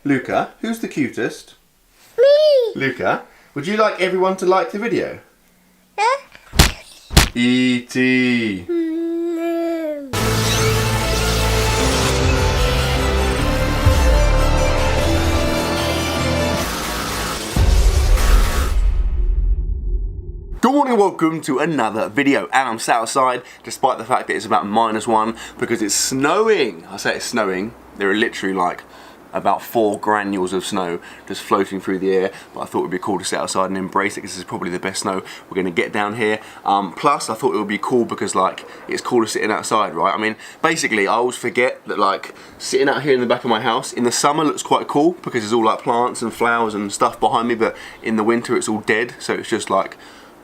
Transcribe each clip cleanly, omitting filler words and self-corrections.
Luca, who's the cutest? Me! Luca, would you like everyone to like the video? E.T. Good morning, welcome to another video, and I'm sat outside despite the fact that it's about -1 because it's snowing. I say it's snowing, there are literally like about 4 granules of snow just floating through the air, but I thought it would be cool to sit outside and embrace it because this is probably the best snow we're going to get down here. Plus I thought it would be cool because like it's cooler sitting outside, right? I mean, basically I always forget that like sitting out here in the back of my house in the summer looks quite cool because there's all like plants and flowers and stuff behind me, but in the winter it's all dead, so it's just like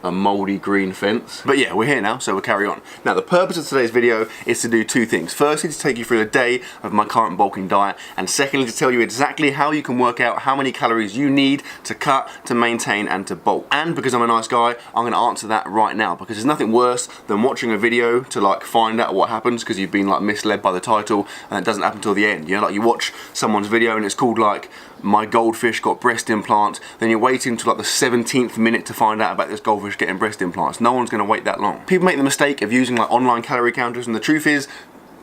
a mouldy green fence. But yeah, we're here now, so we'll carry on. Now, the purpose of today's video is to do 2 things. Firstly, to take you through a day of my current bulking diet, and secondly, to tell you exactly how you can work out how many calories you need to cut, to maintain, and to bulk. And because I'm a nice guy, I'm gonna answer that right now, because there's nothing worse than watching a video to like find out what happens because you've been like misled by the title and it doesn't happen until the end. You know, like you watch someone's video and it's called like, my goldfish got breast implants, then you're waiting till like the 17th minute to find out about this goldfish getting breast implants. No one's going to wait that long. People make the mistake of using like online calorie counters, and the truth is,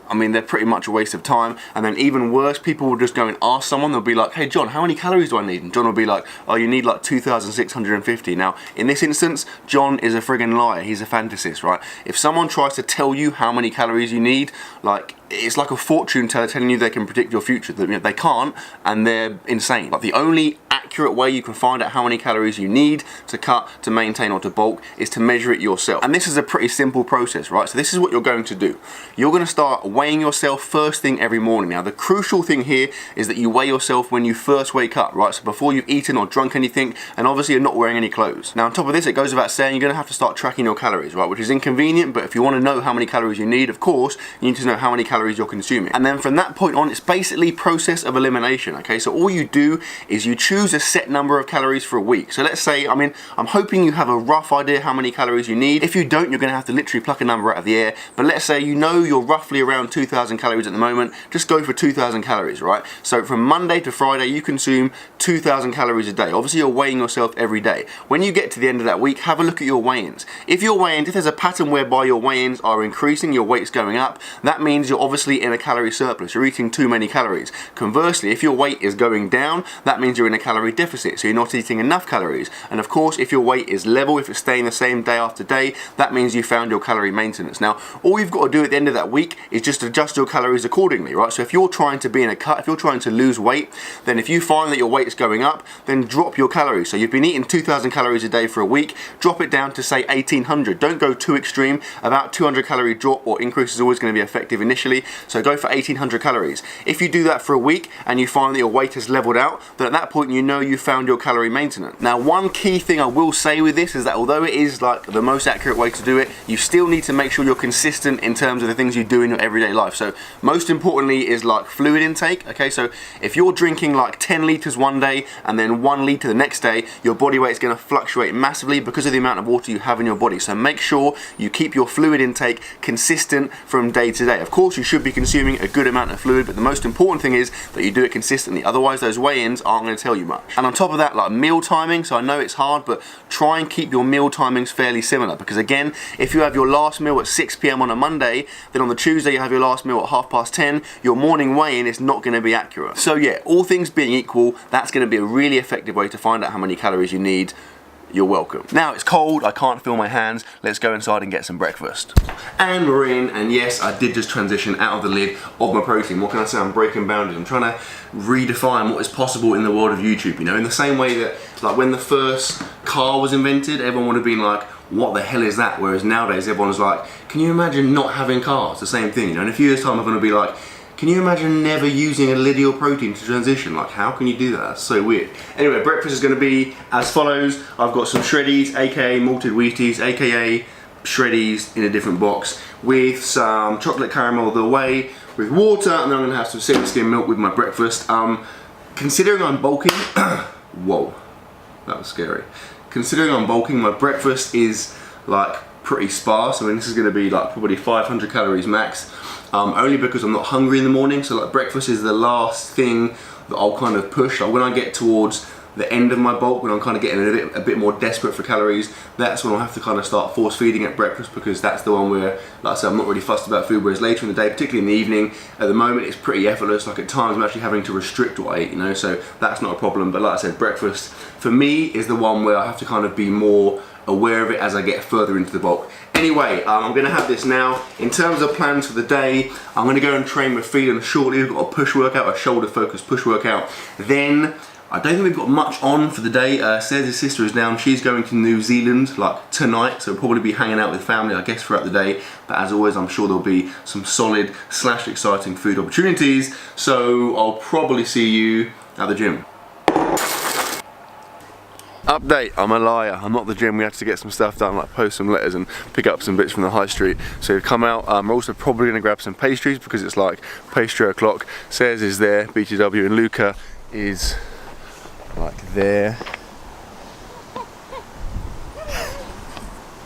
I mean, they're pretty much a waste of time. And then even worse, people will just go and ask someone, they'll be like, hey John, how many calories do I need? And John will be like, oh, you need like 2,650. Now, in this instance, John is a friggin' liar. He's a fantasist, right? If someone tries to tell you how many calories you need, like, it's like a fortune teller telling you they can predict your future. They can't, and they're insane. Like, the only accurate way you can find out how many calories you need to cut, to maintain, or to bulk is to measure it yourself. And this is a pretty simple process, right? So this is what you're going to do. You're going to start weighing yourself first thing every morning. Now, the crucial thing here is that you weigh yourself when you first wake up, right? So before you've eaten or drunk anything, and obviously you're not wearing any clothes. Now, on top of this, it goes without saying, you're going to have to start tracking your calories, right? Which is inconvenient, but if you want to know how many calories you need, of course, you need to know how many calories you're consuming. And then from that point on, it's basically process of elimination, okay? So all you do is you choose a set number of calories for a week. So let's say, I mean, I'm hoping you have a rough idea how many calories you need. If you don't, you're going to have to literally pluck a number out of the air. But let's say you know you're roughly around 2,000 calories at the moment. Just go for 2,000 calories, right? So from Monday to Friday, you consume 2,000 calories a day. Obviously, you're weighing yourself every day. When you get to the end of that week, have a look at your weigh-ins. If there's a pattern whereby your weigh-ins are increasing, your weight's going up, that means you're obviously in a calorie surplus. You're eating too many calories. Conversely, if your weight is going down, that means you're in a calorie deficit, so you're not eating enough calories. And of course, if your weight is level, if it's staying the same day after day, that means you found your calorie maintenance. Now, all you've got to do at the end of that week is just adjust your calories accordingly, right? So if you're trying to be in a cut, if you're trying to lose weight, then if you find that your weight is going up, then drop your calories. So you've been eating 2,000 calories a day for a week, drop it down to say 1,800. Don't go too extreme. About 200 calorie drop or increase is always going to be effective initially, so go for 1,800 calories. If you do that for a week and you find that your weight has leveled out, then at that point you know you found your calorie maintenance. Now, one key thing I will say with this is that although it is like the most accurate way to do it, you still need to make sure you're consistent in terms of the things you do in your everyday life. So most importantly is like fluid intake, okay? So if you're drinking like 10 litres one day and then 1 litre the next day, your body weight is going to fluctuate massively because of the amount of water you have in your body. So make sure you keep your fluid intake consistent from day to day. Of course, you should be consuming a good amount of fluid, but the most important thing is that you do it consistently. Otherwise, those weigh-ins aren't going to tell you much. And on top of that, like meal timing, so I know it's hard, but try and keep your meal timings fairly similar, because again, if you have your last meal at 6 p.m. on a Monday, then on the Tuesday you have your last meal at 10:30, your morning weigh-in is not going to be accurate. So yeah, all things being equal, that's going to be a really effective way to find out how many calories you need. You're welcome. Now it's cold, I can't feel my hands, let's go inside and get some breakfast. And we're in, and yes, I did just transition out of the lid of my protein. What can I say? I'm breaking boundaries. I'm trying to redefine what is possible in the world of YouTube, you know, in the same way that like when the first car was invented, everyone would have been like, what the hell is that? Whereas nowadays everyone's like, can you imagine not having cars? The same thing, you know, in a few years time I'm gonna be like, can you imagine never using a lid or protein to transition? Like, how can you do that? That's so weird. Anyway, breakfast is going to be as follows. I've got some shreddies, aka malted wheaties, aka shreddies in a different box, with some chocolate caramel the way, with water, and then I'm going to have some silver skim milk with my breakfast. Considering I'm bulking, whoa, that was scary. Considering I'm bulking, my breakfast is like pretty sparse. I mean, this is going to be like probably 500 calories max. Only because I'm not hungry in the morning, so like breakfast is the last thing that I'll kind of push. Like when I get towards the end of my bulk, when I'm kind of getting a bit more desperate for calories, that's when I'll have to kind of start force feeding at breakfast, because that's the one where, like I said, I'm not really fussed about food, whereas later in the day, particularly in the evening, at the moment it's pretty effortless. Like at times I'm actually having to restrict what I eat, you know, so that's not a problem. But like I said, breakfast for me is the one where I have to kind of be more aware of it as I get further into the bulk. Anyway, I'm going to have this now. In terms of plans for the day, I'm going to go and train with Phelan shortly. We've got a push workout, a shoulder focused push workout. Then I don't think we've got much on for the day. Sarah's sister is down. She's going to New Zealand like tonight, so we'll probably be hanging out with family, I guess, throughout the day. But as always, I'm sure there'll be some solid / exciting food opportunities. So I'll probably see you at the gym. Update, I'm a liar, I'm not at the gym. We had to get some stuff done, like post some letters and pick up some bits from the high street. So we've come out. We're also probably going to grab some pastries because it's like pastry o'clock. Sarah's is there, BTW, and Luca is like there.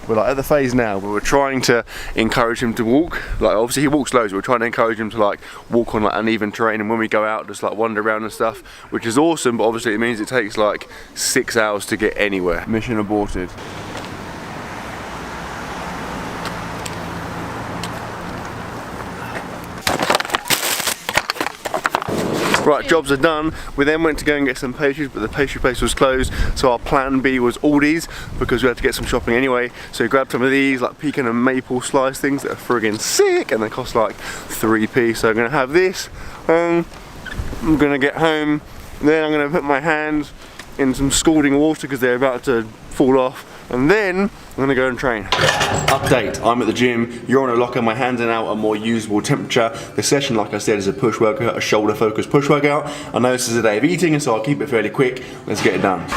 We're like at the phase now where we're trying to encourage him to walk. Like obviously he walks loads, but we're trying to encourage him to like walk on like uneven terrain, and when we go out just like wander around and stuff, which is awesome, but obviously it means it takes like 6 hours to get anywhere. Mission aborted. Right, jobs are done. We then went to go and get some pastries, but the pastry place was closed, so our plan B was Aldi's, because we had to get some shopping anyway. So we grabbed some of these like pecan and maple slice things that are friggin' sick, and they cost like 3p. So I'm gonna have this. I'm gonna get home, then I'm gonna put my hands in some scalding water because they're about to fall off, and then I'm gonna go and train. Update, I'm at the gym, you're on a locker, my hands are now at a more usable temperature. The session, like I said, is a push workout, a shoulder focused push workout. I know this is a day of eating, so I'll keep it fairly quick. Let's get it done.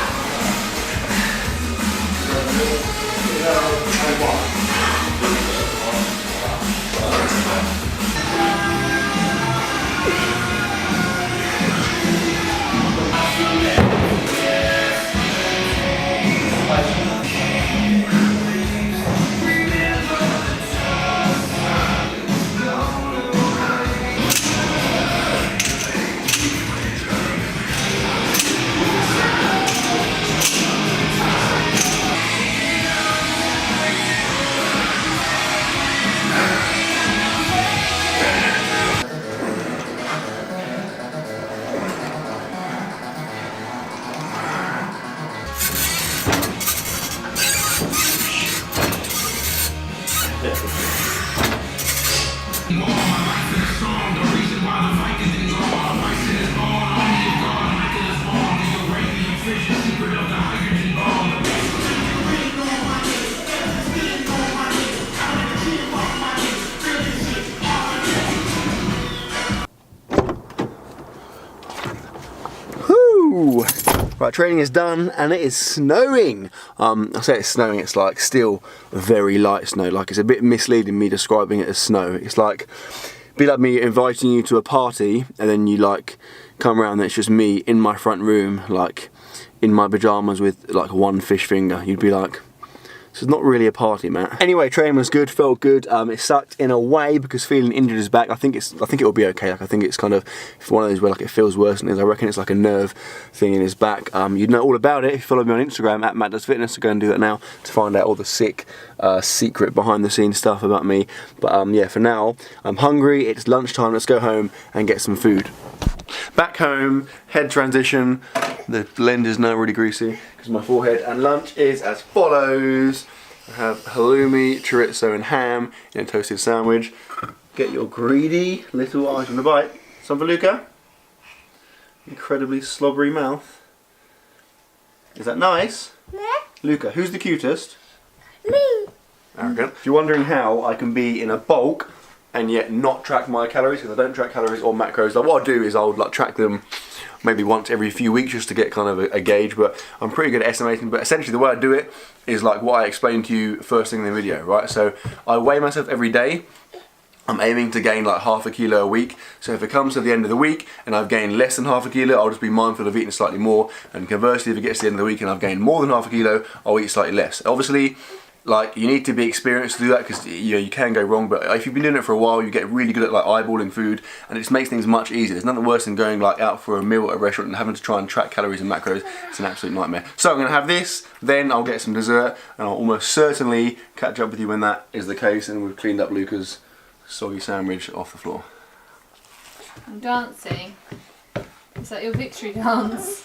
Right, training is done and it is snowing. I say it's snowing, it's like still very light snow. Like it's a bit misleading me describing it as snow. It's like, be like me inviting you to a party and then you like come around and it's just me in my front room, like in my pajamas with like one fish finger. You'd be like, this is not really a party, Matt. Anyway, training was good, felt good. It sucked in a way because feeling injured is back. I think it will be okay. Like I think it's kind of one of those where like it feels worse than it is. I reckon it's like a nerve thing in his back. You'd know all about it if you follow me on Instagram at Mattdoesfitness. So go and do that now to find out all the sick, secret behind the scenes stuff about me. But yeah, for now, I'm hungry. It's lunchtime. Let's go home and get some food. Back home, head transition. The lens is now really greasy because of my forehead. And lunch is as follows. I have halloumi, chorizo and ham in a toasted sandwich. Get your greedy little eyes on the bite. Some for Luca. Incredibly slobbery mouth. Is that nice? Yeah. Luca, who's the cutest? Me. Arrogant. If you're wondering how I can be in a bulk and yet not track my calories, because I don't track calories or macros, like what I'll do is I'll like track them maybe once every few weeks just to get kind of a gauge, but I'm pretty good at estimating. But essentially the way I do it is like what I explained to you first thing in the video, right? So I weigh myself every day. I'm aiming to gain like ½ kilo a week. So if it comes to the end of the week and I've gained less than ½ kilo, I'll just be mindful of eating slightly more. And conversely, if it gets to the end of the week and I've gained more than ½ kilo, I'll eat slightly less. Obviously, like, you need to be experienced to do that, because you can go wrong, but if you've been doing it for a while, you get really good at like eyeballing food, and it just makes things much easier. There's nothing worse than going like out for a meal at a restaurant and having to try and track calories and macros. It's an absolute nightmare. So I'm gonna have this, then I'll get some dessert, and I'll almost certainly catch up with you when that is the case, and we've cleaned up Luca's soggy sandwich off the floor. I'm dancing. Is that your victory dance?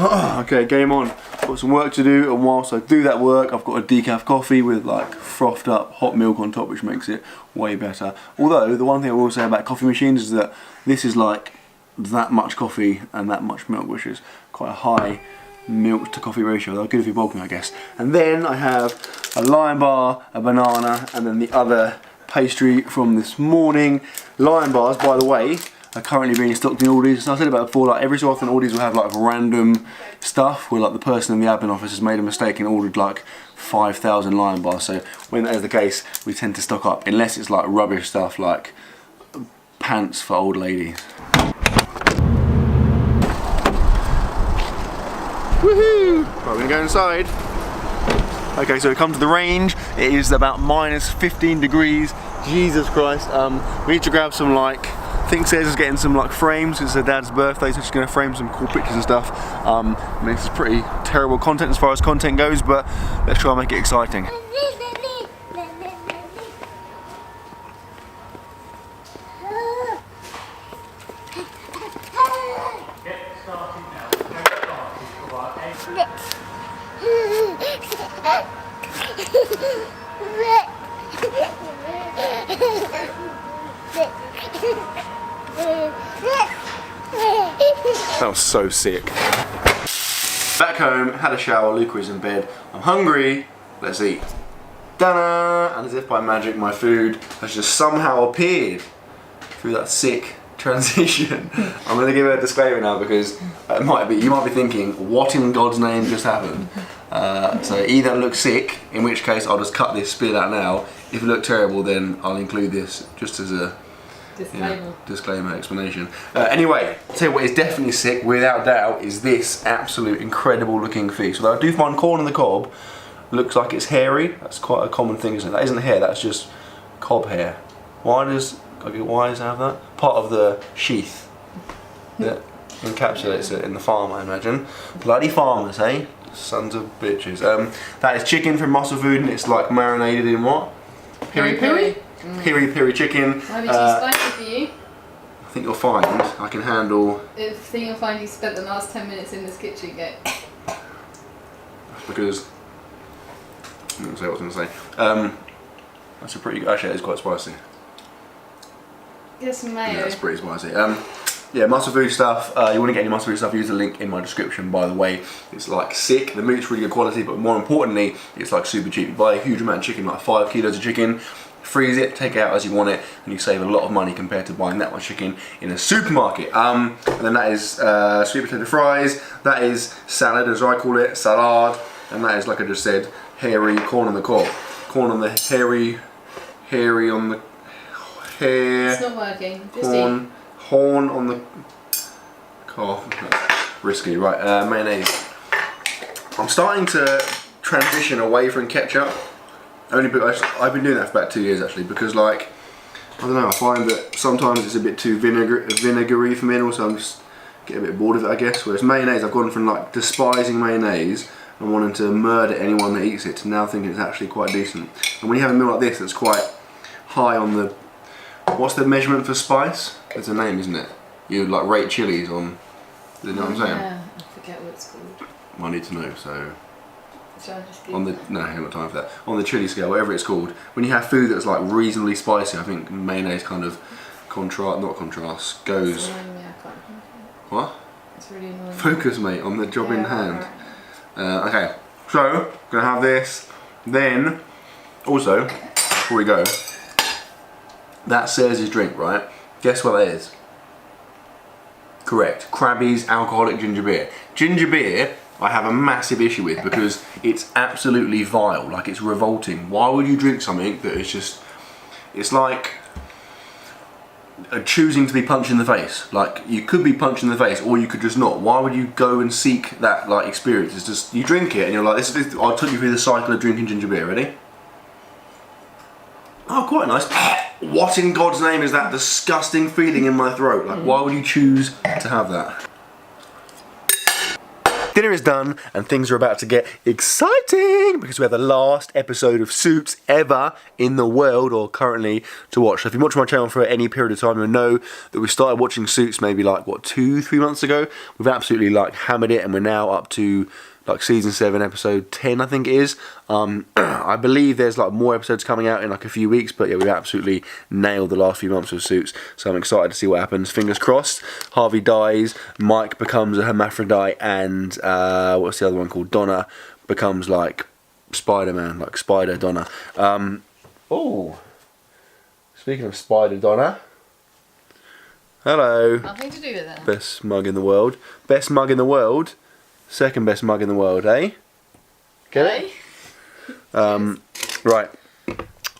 Okay, game on. Got some work to do, and whilst I do that work, I've got a decaf coffee with like frothed up hot milk on top, which makes it way better. Although, the one thing I will say about coffee machines is that this is like that much coffee and that much milk, which is quite a high milk to coffee ratio. They're good if you're bulking, I guess. And then I have a Lion bar, a banana, and then the other pastry from this morning. Lion bars, by the way, are currently being stocked in Aldi's. So I said about it before, like every so often Aldi's will have like random stuff where like the person in the admin office has made a mistake and ordered like 5,000 Lion bars. So when that is the case, we tend to stock up, unless it's like rubbish stuff like pants for old ladies. Woohoo! Right, we're gonna go inside. Okay, so we come to the range. It is about minus 15 degrees. Jesus Christ. We need to grab some like, I think Sarah's getting some like frames. It's her dad's birthday, so she's going to frame some cool pictures and stuff. I mean, this is pretty terrible content as far as content goes, but let's try and make it exciting. That was so sick. Back home, had a shower, Luca is in bed. I'm hungry, let's eat. Ta-da! And as if by magic, my food has just somehow appeared through that sick transition. I'm gonna give a disclaimer now, because you might be thinking, what in God's name just happened? So either it looks sick, in which case I'll just cut this, spit it out now. If it looked terrible, then I'll include this just as a disclaimer explanation. Anyway, I'll tell you what is definitely sick, without doubt, is this absolute incredible looking feast. Although I do find corn on the cob looks like it's hairy. That's quite a common thing, isn't it? That isn't hair, that's just cob hair. Why does it have that? Part of the sheath that encapsulates it in the farm, I imagine. Bloody farmers, eh? Sons of bitches. That is chicken from Muscle Food, and it's like marinated in what? Piri piri? Piri chicken. Might be too spicy for you. I think you'll find I can handle. I think you'll find you spent the last 10 minutes in this kitchen going. That's because I'm going to say what I was going to say. That's a pretty good. Actually, it's quite spicy. Get some mayo. Yeah, that's pretty spicy. Yeah, Muscle Food stuff. You want to get any Muscle Food stuff, use the link in my description, by the way. It's like sick, the meat's really good quality, but more importantly, it's like super cheap. You buy a huge amount of chicken, like 5 kilos of chicken, freeze it, take it out as you want it, and you save a lot of money compared to buying that much chicken in a supermarket. And then that is sweet potato fries, that is salad, as I call it, salad, and that is, like I just said, hairy corn on the cob. Corn on the hairy on the hair. It's not working. Just eat. Horn on the cob. Risky, right? Mayonnaise. I'm starting to transition away from ketchup. Only because I've been doing that for about 2 years actually, because like, I don't know, I find that sometimes it's a bit too vinegary for me, and also I'm just getting a bit bored of it, I guess. Whereas mayonnaise, I've gone from like despising mayonnaise and wanting to murder anyone that eats it to now thinking it's actually quite decent. And when you have a meal like this that's quite high on the, what's the measurement for spice? There's a name, isn't it? You like rate chilies on, you know what I'm saying? Yeah, I forget what it's called. I need to know, so. Shall I just On the, no, I haven't got time for that. On the chili scale, whatever it's called, when you have food that's like reasonably spicy, I think mayonnaise kind of goes. What? It's really annoying. Focus, mate, on the job in hand. Okay, so gonna have this. Then, also, before we go, that Cersei's drink, right? Guess what that is? Correct. Krabby's alcoholic ginger beer. Ginger beer, I have a massive issue with because it's absolutely vile. Like, it's revolting. Why would you drink something that is just? It's like choosing to be punched in the face. Like, you could be punched in the face, or you could just not. Why would you go and seek that like experience? It's just, you drink it and you're like, this I'll take you through the cycle of drinking ginger beer. Ready? Oh, quite nice. What in God's name is that disgusting feeling in my throat? Like, why would you choose to have that? Dinner is done and things are about to get exciting because we have the last episode of Suits ever in the world, or currently to watch. So if you've watched my channel for any period of time, you'll know that we started watching Suits maybe like, what, 2-3 months ago. We've absolutely like hammered it and we're now up to like season 7 episode 10 I think it is. I believe there's like more episodes coming out in like a few weeks, but yeah, we've absolutely nailed the last few months of Suits, so I'm excited to see what happens. Fingers crossed. Harvey dies, Mike becomes a hermaphrodite, and what's the other one called, Donna becomes like Spider-Man, like Spider Donna. Oh, speaking of Spider Donna, hello. Nothing to do with that. Best mug in the world. Best mug in the world. Second best mug in the world, eh? Get it? Right.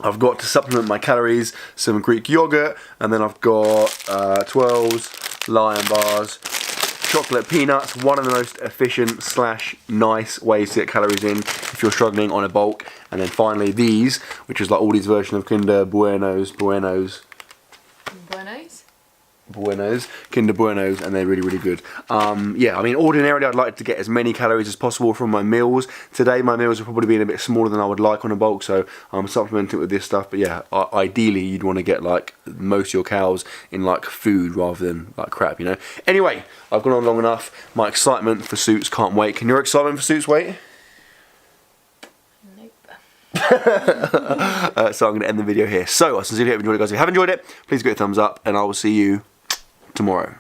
I've got to supplement my calories, some Greek yogurt, and then I've got 12s, Lion bars, chocolate peanuts, one of the most efficient / nice ways to get calories in if you're struggling on a bulk. And then finally these, which is like Aldi's version of Kinder Buenos, Kinder Buenos, and they're really, really good. Yeah, I mean, ordinarily I'd like to get as many calories as possible from my meals. Today my meals are probably being a bit smaller than I would like on a bulk, so I'm supplementing it with this stuff. But yeah, ideally you'd want to get like most of your calories in like food rather than like crap, you know. Anyway, I've gone on long enough. My excitement for Suits can't wait. Can your excitement for Suits wait? So I'm going to end the video here. So I sincerely hope you enjoyed it, guys. If you have enjoyed it, please give it a thumbs up, and I will see you tomorrow.